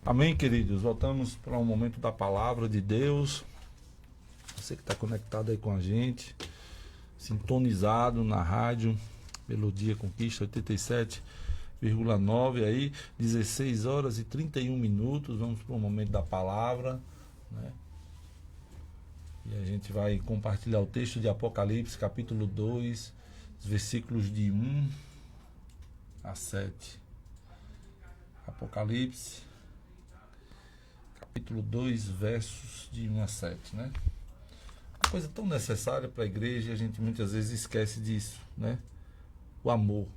Amém, queridos? Voltamos para um momento da palavra de Deus. Você que está conectado aí com a gente, sintonizado na rádio Melodia Conquista 87,9 aí, 16 horas e 31 minutos. Vamos para o momento da palavra, né? E a gente vai compartilhar o texto de Apocalipse, capítulo 2, versículos de 1 a 7. Apocalipse, capítulo 2, versos de 1 a 7, né? Uma coisa tão necessária para a igreja, a gente muitas vezes esquece disso, né? O amor,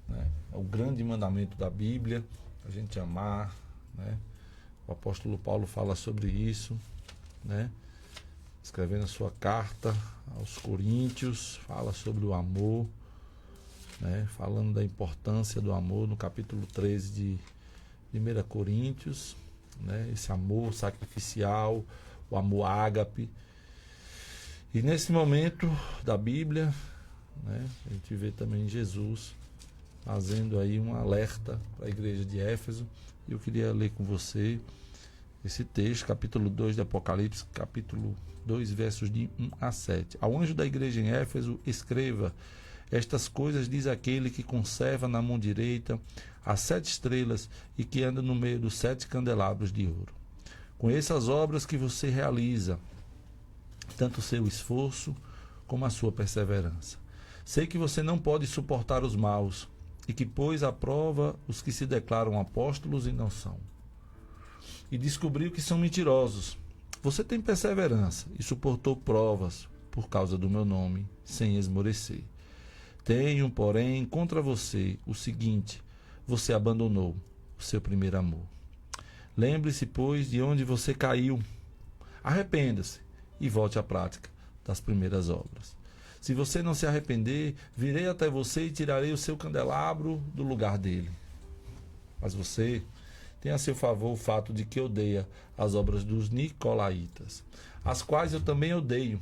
né? É o grande mandamento da Bíblia, a gente amar, né? O apóstolo Paulo fala sobre isso, né? Escrevendo a sua carta aos Coríntios, fala sobre o amor, né? Falando da importância do amor no capítulo 13 de 1 Coríntios, né? Esse amor sacrificial, o amor ágape. E nesse momento da Bíblia, né, a gente vê também Jesus fazendo aí um alerta para a igreja de Éfeso. E eu queria ler com você esse texto, capítulo 2 de Apocalipse, capítulo 2, versos de 1 a 7. Ao anjo da igreja em Éfeso, escreva: estas coisas diz aquele que conserva na mão direita as 7 estrelas e que anda no meio dos 7 candelabros de ouro. Conheça as obras que você realiza, tanto o seu esforço como a sua perseverança. Sei que você não pode suportar os maus e que pôs à prova os que se declaram apóstolos e não são. E descobriu que são mentirosos. Você tem perseverança e suportou provas por causa do meu nome, sem esmorecer. Tenho, porém, contra você o seguinte: você abandonou o seu primeiro amor. Lembre-se, pois, de onde você caiu. Arrependa-se e volte à prática das primeiras obras. Se você não se arrepender, virei até você e tirarei o seu candelabro do lugar dele. Mas você tem a seu favor o fato de que odeia as obras dos nicolaítas, as quais eu também odeio.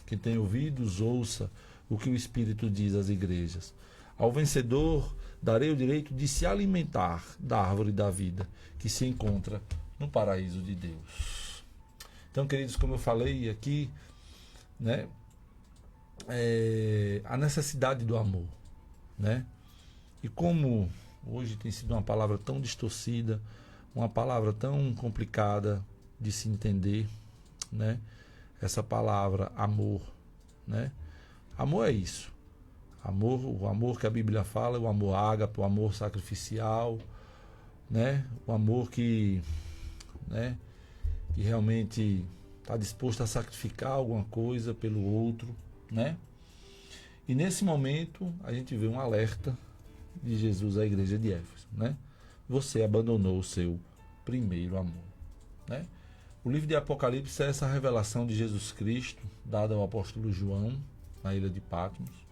Quem tem ouvidos, ouça o que o Espírito diz às igrejas. Ao vencedor darei o direito de se alimentar da árvore da vida, que se encontra no paraíso de Deus. Então, queridos, como eu falei aqui, né, a necessidade do amor, né? E como hoje tem sido uma palavra tão distorcida, uma palavra tão complicada de se entender, né? Essa palavra amor, né? Amor é isso. Amor, o amor que a Bíblia fala, o amor ágape, o amor sacrificial, né? O amor que, né, que realmente está disposto a sacrificar alguma coisa pelo outro, né? E nesse momento a gente vê um alerta de Jesus à igreja de Éfeso, né? Você abandonou o seu primeiro amor, né? O livro de Apocalipse é essa revelação de Jesus Cristo dada ao apóstolo João na ilha de Patmos.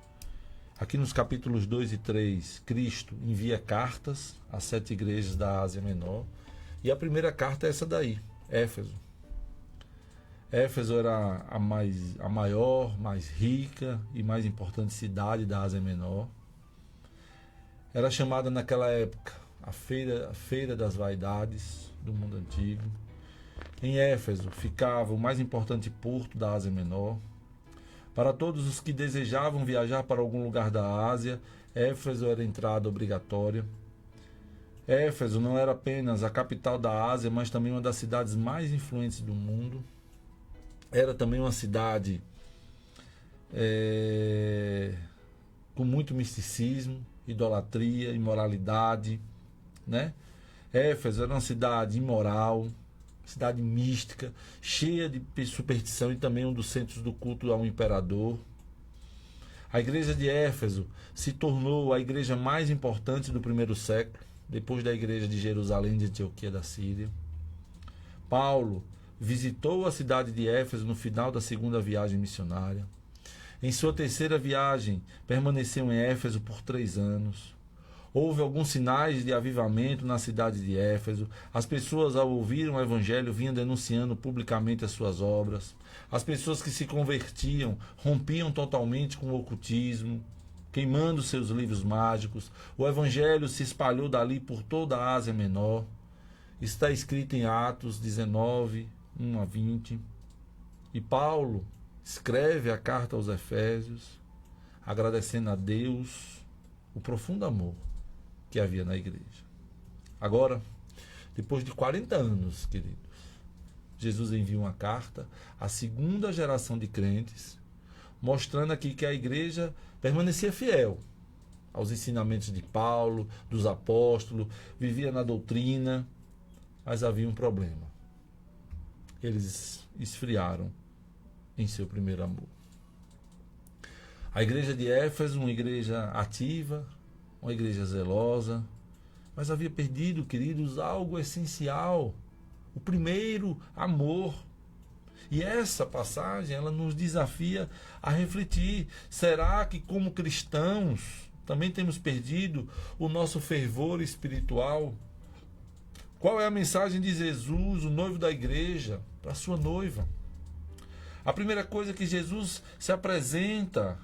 Aqui nos capítulos 2 e 3, Cristo envia cartas às 7 igrejas da Ásia Menor. E a primeira carta é essa daí, Éfeso. Éfeso era a maior, mais rica e mais importante cidade da Ásia Menor. Era chamada naquela época a feira das vaidades do mundo antigo. Em Éfeso ficava o mais importante porto da Ásia Menor. Para todos os que desejavam viajar para algum lugar da Ásia, Éfeso era entrada obrigatória. Éfeso não era apenas a capital da Ásia, mas também uma das cidades mais influentes do mundo. Era também uma cidade com muito misticismo, idolatria, imoralidade, né? Éfeso era uma cidade imoral, cidade mística, cheia de superstição e também um dos centros do culto ao imperador. A igreja de Éfeso se tornou a igreja mais importante do primeiro século, depois da igreja de Jerusalém de Antioquia da Síria. Paulo visitou a cidade de Éfeso no final da segunda viagem missionária. Em sua terceira viagem, permaneceu em Éfeso por 3 anos. Houve alguns sinais de avivamento na cidade de Éfeso. As pessoas, ao ouvirem o evangelho, vinham denunciando publicamente as suas obras. As pessoas que se convertiam rompiam totalmente com o ocultismo, queimando seus livros mágicos. O evangelho se espalhou dali por toda a Ásia Menor. Está escrito em Atos 19, 1 a 20. E Paulo escreve a carta aos Efésios, agradecendo a Deus o profundo amor que havia na igreja. Agora, depois de 40 anos, queridos, Jesus envia uma carta à segunda geração de crentes, mostrando aqui que a igreja permanecia fiel aos ensinamentos de Paulo, dos apóstolos, vivia na doutrina, mas havia um problema. Eles esfriaram em seu primeiro amor. A igreja de Éfeso, uma igreja ativa, uma igreja zelosa, mas havia perdido, queridos, algo essencial, o primeiro amor. E essa passagem, ela nos desafia a refletir. Será que, como cristãos, também temos perdido o nosso fervor espiritual? Qual é a mensagem de Jesus, o noivo da igreja, para a sua noiva? A primeira coisa é que Jesus se apresenta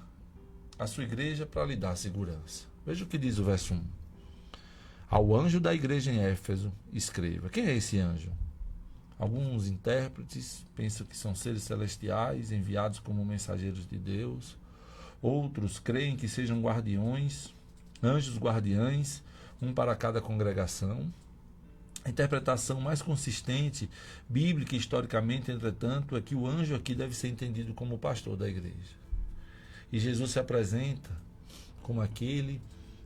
à sua igreja para lhe dar segurança. Veja o que diz o verso 1. Ao anjo da igreja em Éfeso, escreva. Quem é esse anjo? Alguns intérpretes pensam que são seres celestiais enviados como mensageiros de Deus. Outros creem que sejam guardiões, anjos guardiães, um para cada congregação. A interpretação mais consistente, bíblica e historicamente, entretanto, é que o anjo aqui deve ser entendido como o pastor da igreja. E Jesus se apresenta como aquele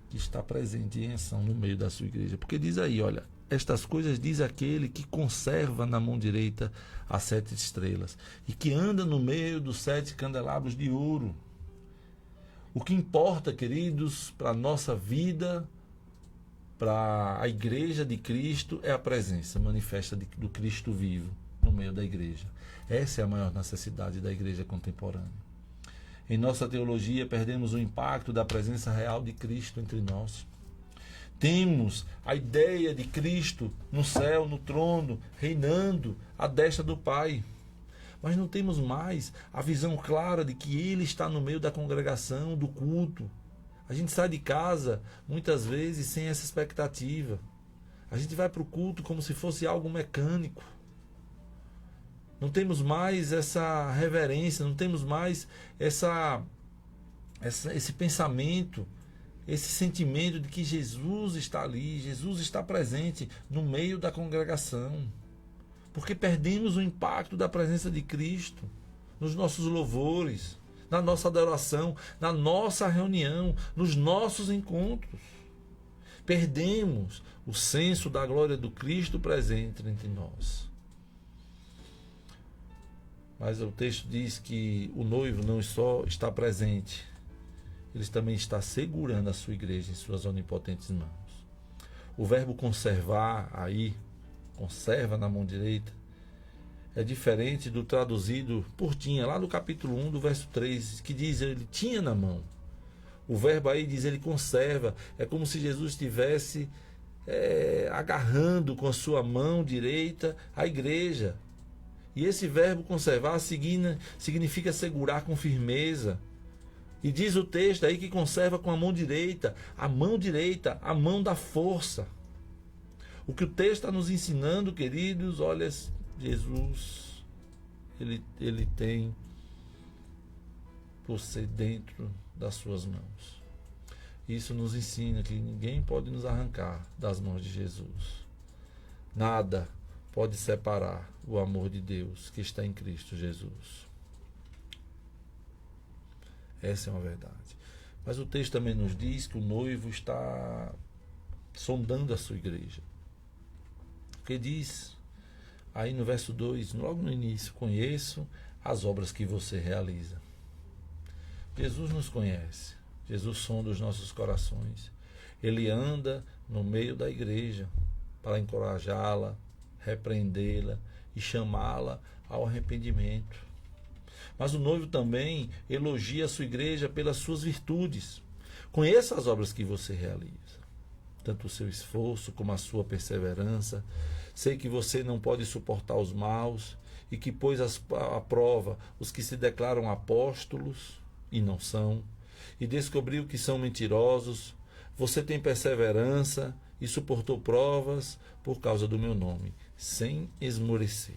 que está presente em ação no meio da sua igreja. Porque diz aí, olha, estas coisas diz aquele que conserva na mão direita as 7 estrelas e que anda no meio dos 7 candelabros de ouro. O que importa, queridos, para a nossa vida, para a igreja de Cristo, é a presença manifesta do Cristo vivo no meio da igreja. Essa é a maior necessidade da igreja contemporânea. Em nossa teologia, perdemos o impacto da presença real de Cristo entre nós. Temos a ideia de Cristo no céu, no trono, reinando à destra do Pai. Mas não temos mais a visão clara de que Ele está no meio da congregação, do culto. A gente sai de casa, muitas vezes, sem essa expectativa. A gente vai para o culto como se fosse algo mecânico. Não temos mais essa reverência, não temos mais esse pensamento, esse sentimento de que Jesus está ali, Jesus está presente no meio da congregação. Porque perdemos o impacto da presença de Cristo nos nossos louvores, na nossa adoração, na nossa reunião, nos nossos encontros. Perdemos o senso da glória do Cristo presente entre nós. Mas o texto diz que o noivo não só está presente, ele também está segurando a sua igreja em suas onipotentes mãos. O verbo conservar aí, conserva na mão direita, é diferente do traduzido por tinha, lá no capítulo 1, do verso 3, que diz ele tinha na mão. O verbo aí diz ele conserva, é como se Jesus estivesse agarrando com a sua mão direita a igreja. E esse verbo conservar significa segurar com firmeza. E diz o texto aí que conserva com a mão direita, a mão da força. O que o texto está nos ensinando, queridos, olha, Jesus, ele tem você dentro das suas mãos. Isso nos ensina que ninguém pode nos arrancar das mãos de Jesus. Nada pode separar o amor de Deus que está em Cristo Jesus. Essa é uma verdade. Mas o texto também nos diz que o noivo está sondando a sua igreja. Porque diz aí no verso 2, logo no início, conheço as obras que você realiza. Jesus nos conhece. Jesus sonda os nossos corações. Ele anda no meio da igreja para encorajá-la, repreendê-la e chamá-la ao arrependimento. Mas o noivo também elogia a sua igreja pelas suas virtudes. Conheça as obras que você realiza, tanto o seu esforço como a sua perseverança. Sei que você não pode suportar os maus e que pôs à prova os que se declaram apóstolos e não são, e descobriu que são mentirosos, você tem perseverança e suportou provas por causa do meu nome, sem esmorecer.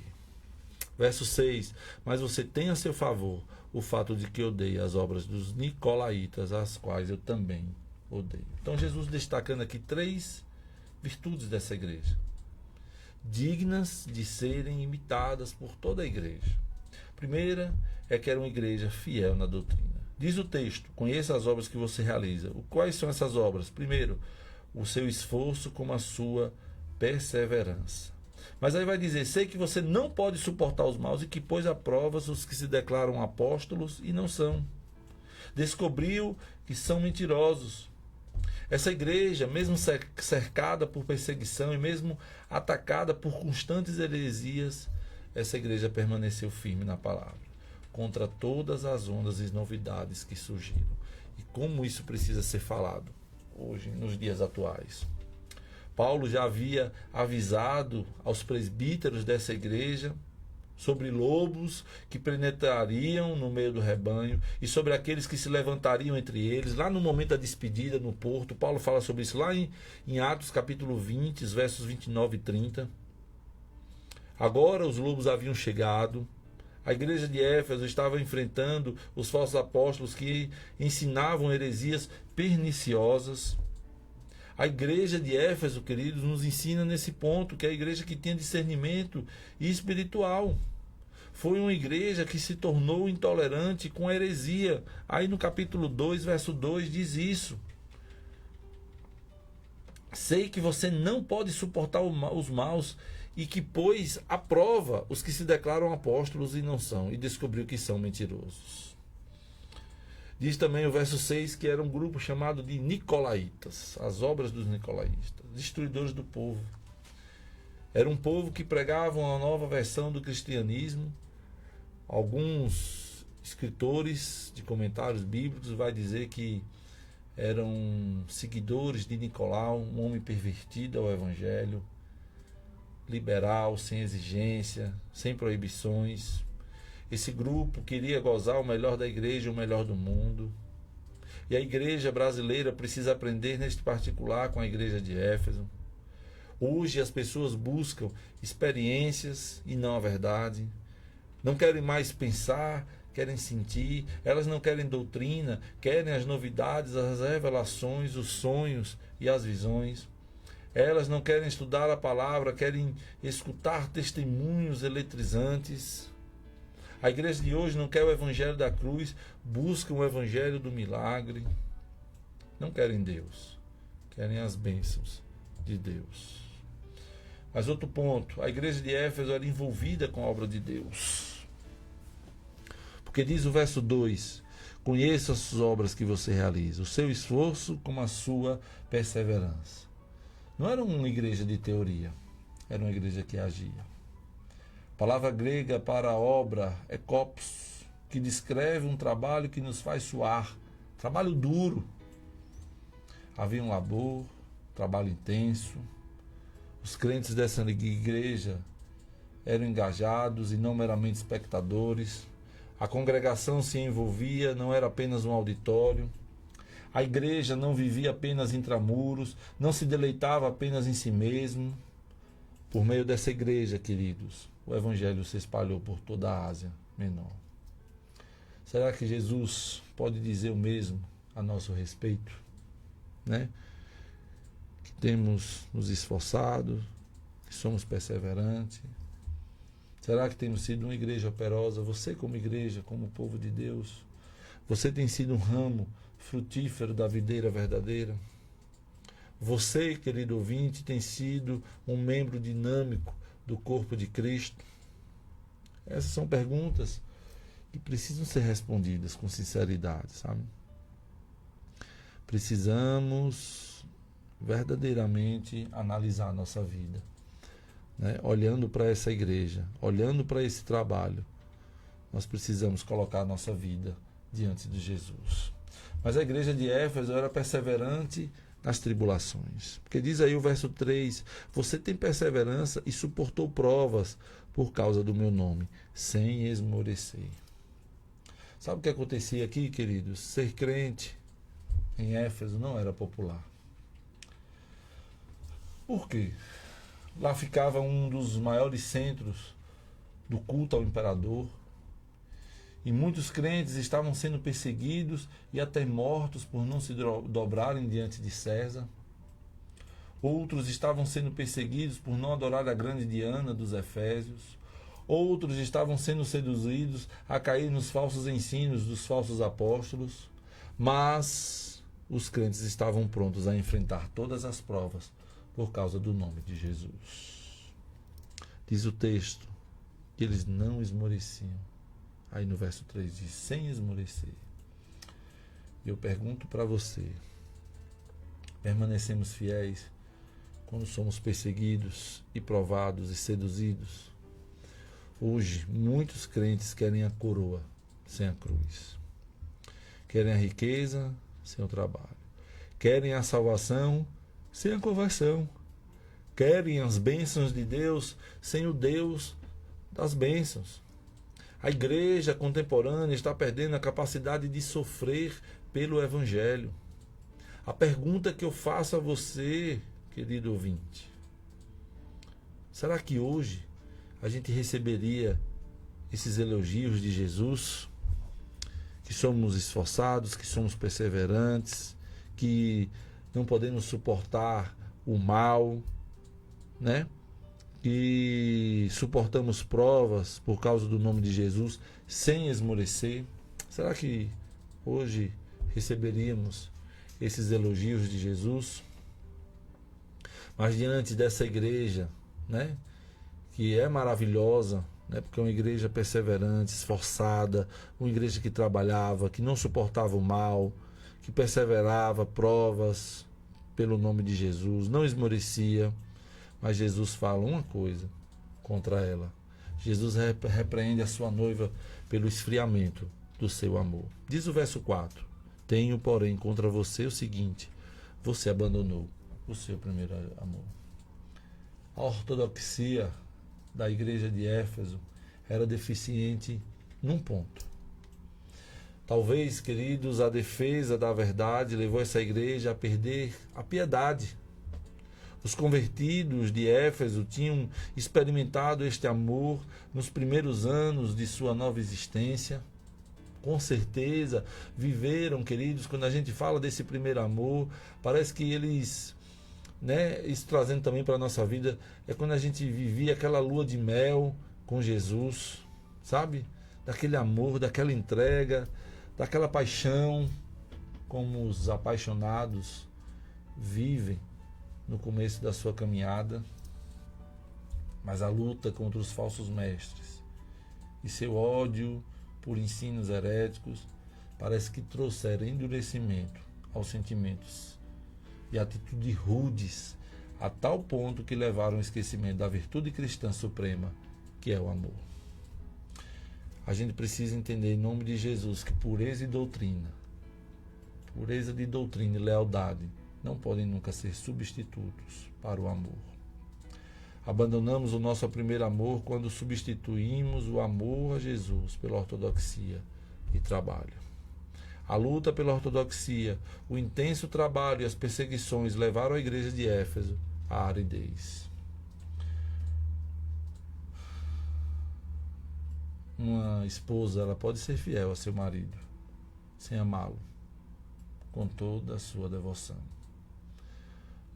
Verso 6. Mas você tem a seu favor o fato de que odeia as obras dos nicolaítas, as quais eu também odeio. Então Jesus destacando aqui 3 virtudes dessa igreja, dignas de serem imitadas por toda a igreja. Primeira é que era uma igreja fiel na doutrina. Diz o texto: conheça as obras que você realiza. Quais são essas obras? Primeiro, o seu esforço como a sua perseverança. Mas aí vai dizer: sei que você não pode suportar os maus e que pôs a provas os que se declaram apóstolos e não são. Descobriu que são mentirosos. Essa igreja, mesmo cercada por perseguição e mesmo atacada por constantes heresias, essa igreja permaneceu firme na palavra, contra todas as ondas e novidades que surgiram. E como isso precisa ser falado hoje, nos dias atuais. Paulo já havia avisado aos presbíteros dessa igreja sobre lobos que penetrariam no meio do rebanho e sobre aqueles que se levantariam entre eles. Lá no momento da despedida no porto, Paulo fala sobre isso lá em Atos capítulo 20, versos 29 e 30. Agora os lobos haviam chegado. A igreja de Éfeso estava enfrentando os falsos apóstolos que ensinavam heresias perniciosas. A igreja de Éfeso, queridos, nos ensina nesse ponto, que é a igreja que tinha discernimento espiritual. Foi uma igreja que se tornou intolerante com a heresia. Aí no capítulo 2, verso 2, diz isso. Sei que você não pode suportar os maus e que pôs à prova os que se declaram apóstolos e não são, e descobriu que são mentirosos. Diz também o verso 6 que era um grupo chamado de Nicolaítas, as obras dos Nicolaítas, destruidores do povo. Era um povo que pregava uma nova versão do cristianismo. Alguns escritores de comentários bíblicos vai dizer que eram seguidores de Nicolau, um homem pervertido ao evangelho, liberal, sem exigência, sem proibições. Esse grupo queria gozar o melhor da igreja, o melhor do mundo. E a igreja brasileira precisa aprender neste particular com a igreja de Éfeso. Hoje as pessoas buscam experiências e não a verdade. Não querem mais pensar, querem sentir. Elas não querem doutrina, querem as novidades, as revelações, os sonhos e as visões. Elas não querem estudar a palavra, querem escutar testemunhos eletrizantes. A igreja de hoje não quer o evangelho da cruz, busca o evangelho do milagre. Não querem Deus, querem as bênçãos de Deus. Mas outro ponto, a igreja de Éfeso era envolvida com a obra de Deus. Porque diz o verso 2, conheça as obras que você realiza, o seu esforço como a sua perseverança. Não era uma igreja de teoria, era uma igreja que agia. A palavra grega para a obra é kopos, que descreve um trabalho que nos faz suar, trabalho duro. Havia um labor, trabalho intenso. Os crentes dessa igreja eram engajados e não meramente espectadores. A congregação se envolvia, não era apenas um auditório. A igreja não vivia apenas intramuros, não se deleitava apenas em si mesmo. Por meio dessa igreja, queridos, o evangelho se espalhou por toda a Ásia Menor. Será que Jesus pode dizer o mesmo a nosso respeito? Né? Que temos nos esforçado, que somos perseverantes. Será que temos sido uma igreja operosa? Você como igreja, como povo de Deus, você tem sido um ramo frutífero da videira verdadeira? Você, querido ouvinte, tem sido um membro dinâmico do corpo de Cristo? Essas são perguntas que precisam ser respondidas com sinceridade, sabe? Precisamos verdadeiramente analisar a nossa vida, né? Olhando para essa igreja, olhando para esse trabalho, nós precisamos colocar a nossa vida diante de Jesus. Mas a igreja de Éfeso era perseverante nas tribulações. Porque diz aí o verso 3, você tem perseverança e suportou provas por causa do meu nome, sem esmorecer. Sabe o que acontecia aqui, queridos? Ser crente em Éfeso não era popular. Por quê? Lá ficava um dos maiores centros do culto ao imperador, e muitos crentes estavam sendo perseguidos e até mortos por não se dobrarem diante de César. Outros estavam sendo perseguidos por não adorar a grande Diana dos Efésios. Outros estavam sendo seduzidos a cair nos falsos ensinos dos falsos apóstolos. Mas os crentes estavam prontos a enfrentar todas as provas por causa do nome de Jesus. Diz o texto que eles não esmoreciam. Aí no verso 3 diz, sem esmorecer. E eu pergunto para você, permanecemos fiéis quando somos perseguidos e provados e seduzidos? Hoje, muitos crentes querem a coroa sem a cruz. Querem a riqueza sem o trabalho. Querem a salvação sem a conversão. Querem as bênçãos de Deus sem o Deus das bênçãos. A igreja contemporânea está perdendo a capacidade de sofrer pelo Evangelho. A pergunta que eu faço a você, querido ouvinte, será que hoje a gente receberia esses elogios de Jesus? Que somos esforçados, que somos perseverantes, que não podemos suportar o mal, né? Que suportamos provas por causa do nome de Jesus sem esmorecer. Será que hoje receberíamos esses elogios de Jesus? Mas diante dessa igreja, né, que é maravilhosa, né, porque é uma igreja perseverante, esforçada, uma igreja que trabalhava, que não suportava o mal, que perseverava provas pelo nome de Jesus, não esmorecia. Mas Jesus fala uma coisa contra ela. Jesus repreende a sua noiva pelo esfriamento do seu amor. Diz o verso 4. Tenho, porém, contra você o seguinte: você abandonou o seu primeiro amor. A ortodoxia da igreja de Éfeso era deficiente num ponto. Talvez, queridos, a defesa da verdade levou essa igreja a perder a piedade. Os convertidos de Éfeso tinham experimentado este amor nos primeiros anos de sua nova existência. Com certeza viveram, queridos, quando a gente fala desse primeiro amor, parece que eles, né, isso trazendo também para a nossa vida, é quando a gente vivia aquela lua de mel com Jesus, sabe? Daquele amor, daquela entrega, daquela paixão, como os apaixonados vivem no começo da sua caminhada. Mas a luta contra os falsos mestres e seu ódio por ensinos heréticos parece que trouxeram endurecimento aos sentimentos e atitudes rudes, a tal ponto que levaram ao esquecimento da virtude cristã suprema, que é o amor. A gente precisa entender, em nome de Jesus, que pureza de doutrina e lealdade não podem nunca ser substitutos para o amor. Abandonamos o nosso primeiro amor quando substituímos o amor a Jesus pela ortodoxia e trabalho. A luta pela ortodoxia, o intenso trabalho e as perseguições levaram a igreja de Éfeso à aridez. Uma esposa, ela pode ser fiel a seu marido sem amá-lo com toda a sua devoção.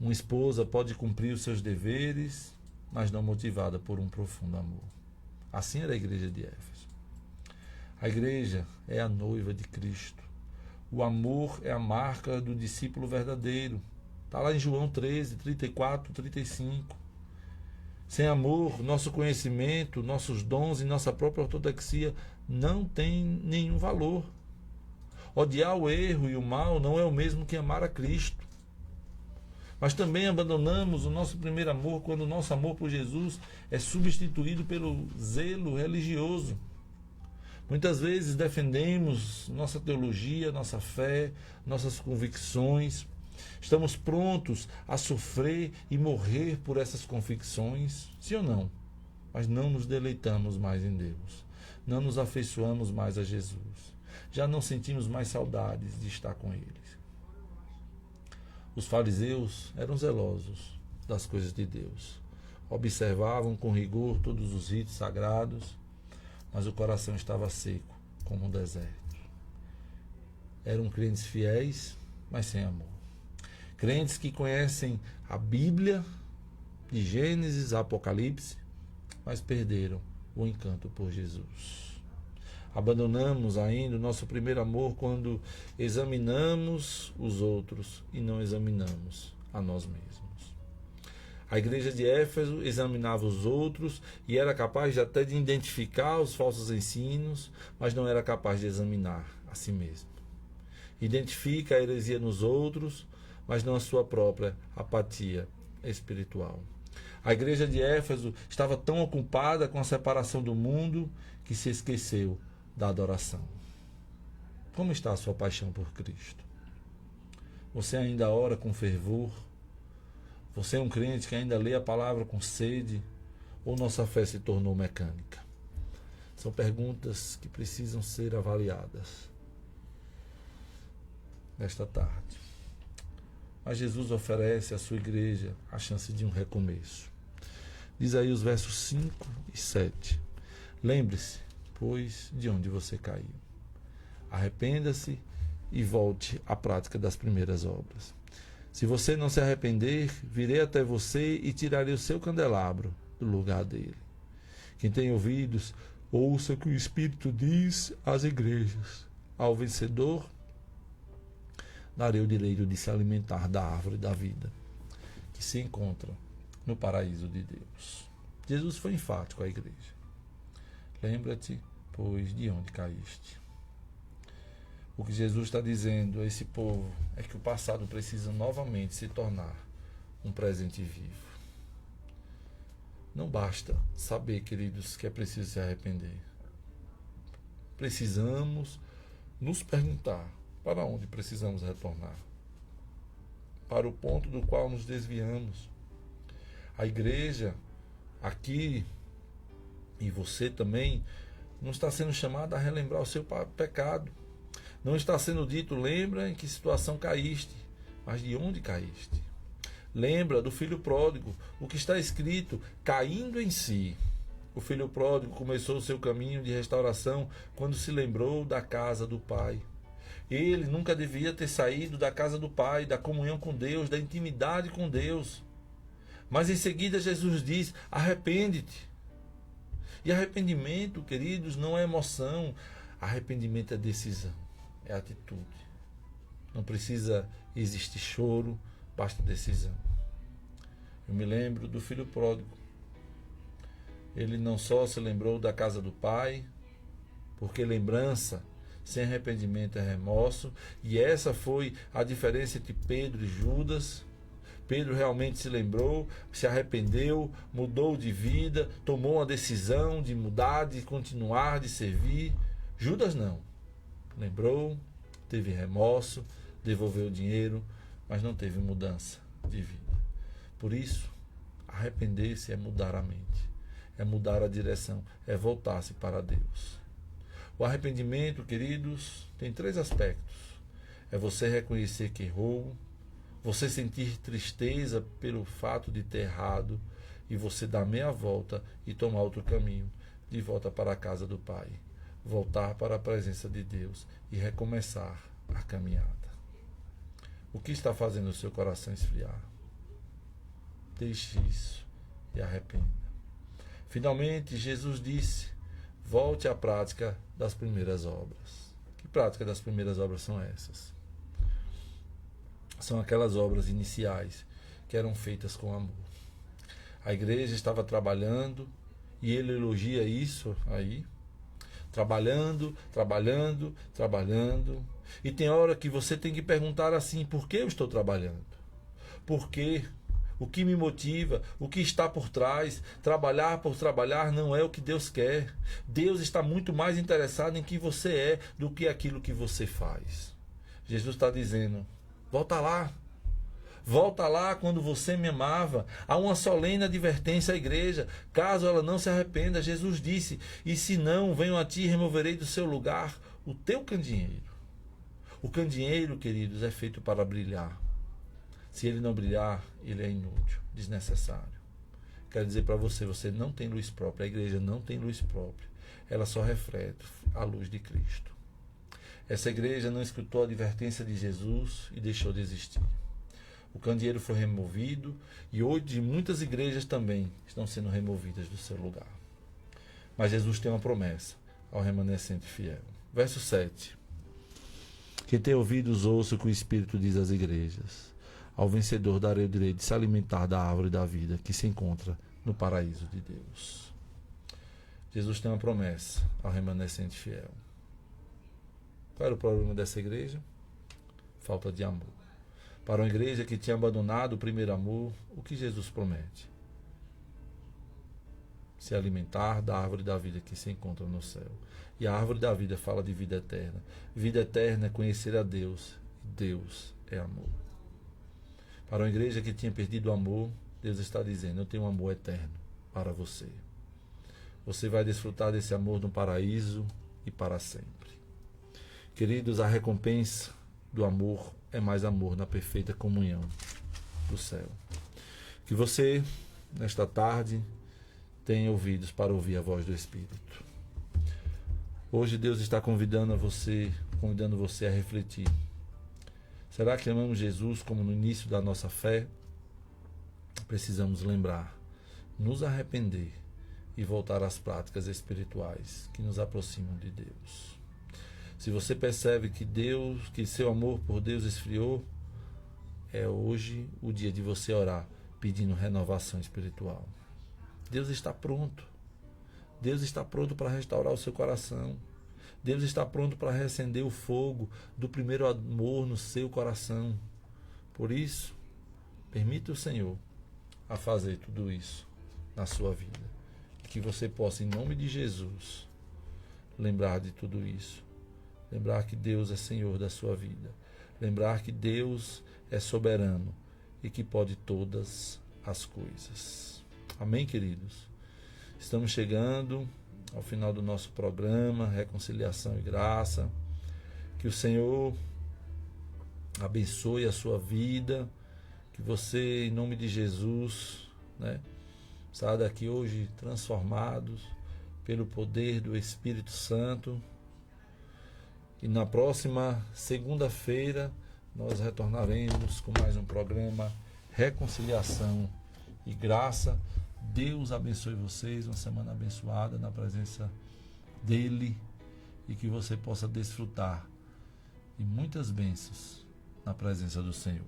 Uma esposa pode cumprir os seus deveres, mas não motivada por um profundo amor. Assim era a igreja de Éfeso. A igreja é a noiva de Cristo. O amor é a marca do discípulo verdadeiro. Está lá em João 13, 34, 35. Sem amor, nosso conhecimento, nossos dons e nossa própria ortodoxia não tem nenhum valor. Odiar o erro e o mal não é o mesmo que amar a Cristo. Mas também abandonamos o nosso primeiro amor quando o nosso amor por Jesus é substituído pelo zelo religioso. Muitas vezes defendemos nossa teologia, nossa fé, nossas convicções. Estamos prontos a sofrer e morrer por essas convicções, sim ou não? Mas não nos deleitamos mais em Deus. Não nos afeiçoamos mais a Jesus. Já não sentimos mais saudades de estar com Ele. Os fariseus eram zelosos das coisas de Deus. Observavam com rigor todos os ritos sagrados, mas o coração estava seco, como um deserto. Eram crentes fiéis, mas sem amor. Crentes que conhecem a Bíblia, de Gênesis a Apocalipse, mas perderam o encanto por Jesus. Abandonamos ainda o nosso primeiro amor quando examinamos os outros e não examinamos a nós mesmos. A igreja de Éfeso examinava os outros e era capaz até de identificar os falsos ensinos, mas não era capaz de examinar a si mesmo. Identifica a heresia nos outros, mas não a sua própria apatia espiritual. A igreja de Éfeso estava tão ocupada com a separação do mundo que se esqueceu da adoração. Como está a sua paixão por Cristo? Você ainda ora com fervor? Você é um crente que ainda lê a palavra com sede? Ou nossa fé se tornou mecânica? São perguntas que precisam ser avaliadas nesta tarde. Mas Jesus oferece à sua igreja a chance de um recomeço. Diz aí os versos 5 e 7. Lembre-se, pois, de onde você caiu. Arrependa-se e volte à prática das primeiras obras. Se você não se arrepender, virei até você e tirarei o seu candelabro do lugar dele. Quem tem ouvidos, ouça o que o Espírito diz às igrejas. Ao vencedor, darei o direito de se alimentar da árvore da vida, que se encontra no paraíso de Deus. Jesus foi enfático à igreja. Lembra-te, pois, de onde caíste. O que Jesus está dizendo a esse povo é que o passado precisa novamente se tornar um presente vivo. Não basta saber, queridos, que é preciso se arrepender. Precisamos nos perguntar para onde precisamos retornar. Para o ponto do qual nos desviamos. A igreja, aqui, e você também, não está sendo chamada a relembrar o seu pecado. Não está sendo dito, lembra em que situação caíste, mas de onde caíste. Lembra do filho pródigo, o que está escrito, caindo em si. O filho pródigo começou o seu caminho de restauração quando se lembrou da casa do pai. Ele nunca devia ter saído da casa do pai, da comunhão com Deus, da intimidade com Deus. Mas em seguida Jesus diz, arrepende-te. E arrependimento, queridos, não é emoção. Arrependimento é decisão, é atitude. Não precisa existir choro, basta decisão. Eu me lembro do filho pródigo. Ele não só se lembrou da casa do pai, porque lembrança sem arrependimento é remorso, e essa foi a diferença entre Pedro e Judas. Pedro realmente se lembrou, se arrependeu, mudou de vida, tomou uma decisão de mudar, de continuar, de servir. Judas não. Lembrou, teve remorso, devolveu o dinheiro, mas não teve mudança de vida. Por isso, arrepender-se é mudar a mente, é mudar a direção, é voltar-se para Deus. O arrependimento, queridos, tem 3 aspectos. É você reconhecer que errou, você sentir tristeza pelo fato de ter errado e você dar meia volta e tomar outro caminho, de volta para a casa do Pai, voltar para a presença de Deus e recomeçar a caminhada. O que está fazendo o seu coração esfriar? Deixe isso e arrependa. Finalmente, Jesus disse, volte à prática das primeiras obras. Que prática das primeiras obras são essas? São aquelas obras iniciais que eram feitas com amor. A igreja estava trabalhando, e ele elogia isso aí, trabalhando, trabalhando, trabalhando. E tem hora que você tem que perguntar assim, por que eu estou trabalhando? Por quê? O que me motiva? O que está por trás? Trabalhar por trabalhar não é o que Deus quer. Deus está muito mais interessado em quem você é do que aquilo que você faz. Jesus está dizendo, volta lá. Volta lá quando você me amava. Há uma solene advertência à igreja. Caso ela não se arrependa, Jesus disse, e se não, venho a ti e removerei do seu lugar o teu candeeiro. O candeeiro, queridos, é feito para brilhar. Se ele não brilhar, ele é inútil, desnecessário. Quero dizer para você, você não tem luz própria, a igreja não tem luz própria. Ela só reflete a luz de Cristo. Essa igreja não escutou a advertência de Jesus e deixou de existir. O candeeiro foi removido e hoje muitas igrejas também estão sendo removidas do seu lugar. Mas Jesus tem uma promessa ao remanescente fiel. Verso 7. Quem tem ouvidos, ouça o que o Espírito diz às igrejas. Ao vencedor darei o direito de se alimentar da árvore da vida que se encontra no paraíso de Deus. Jesus tem uma promessa ao remanescente fiel. Qual era o problema dessa igreja? Falta de amor. Para uma igreja que tinha abandonado o primeiro amor, o que Jesus promete? Se alimentar da árvore da vida que se encontra no céu. E a árvore da vida fala de vida eterna. Vida eterna é conhecer a Deus. E Deus é amor. Para uma igreja que tinha perdido o amor, Deus está dizendo, eu tenho um amor eterno para você. Você vai desfrutar desse amor no paraíso e para sempre. Queridos, a recompensa do amor é mais amor na perfeita comunhão do céu. Que você, nesta tarde, tenha ouvidos para ouvir a voz do Espírito. Hoje Deus está convidando você a refletir. Será que amamos Jesus como no início da nossa fé? Precisamos lembrar, nos arrepender e voltar às práticas espirituais que nos aproximam de Deus. Se você percebe que seu amor por Deus esfriou, é hoje o dia de você orar pedindo renovação espiritual. Deus está pronto. Deus está pronto para restaurar o seu coração. Deus está pronto para reacender o fogo do primeiro amor no seu coração. Por isso, permita o Senhor a fazer tudo isso na sua vida. Que você possa, em nome de Jesus, lembrar de tudo isso. Lembrar que Deus é Senhor da sua vida. Lembrar que Deus é soberano e que pode todas as coisas. Amém, queridos? Estamos chegando ao final do nosso programa, Reconciliação e Graça. Que o Senhor abençoe a sua vida. Que você, em nome de Jesus, saia daqui hoje transformados pelo poder do Espírito Santo. E na próxima segunda-feira nós retornaremos com mais um programa Reconciliação e Graça. Deus abençoe vocês, uma semana abençoada na presença dEle e que você possa desfrutar de muitas bênçãos na presença do Senhor.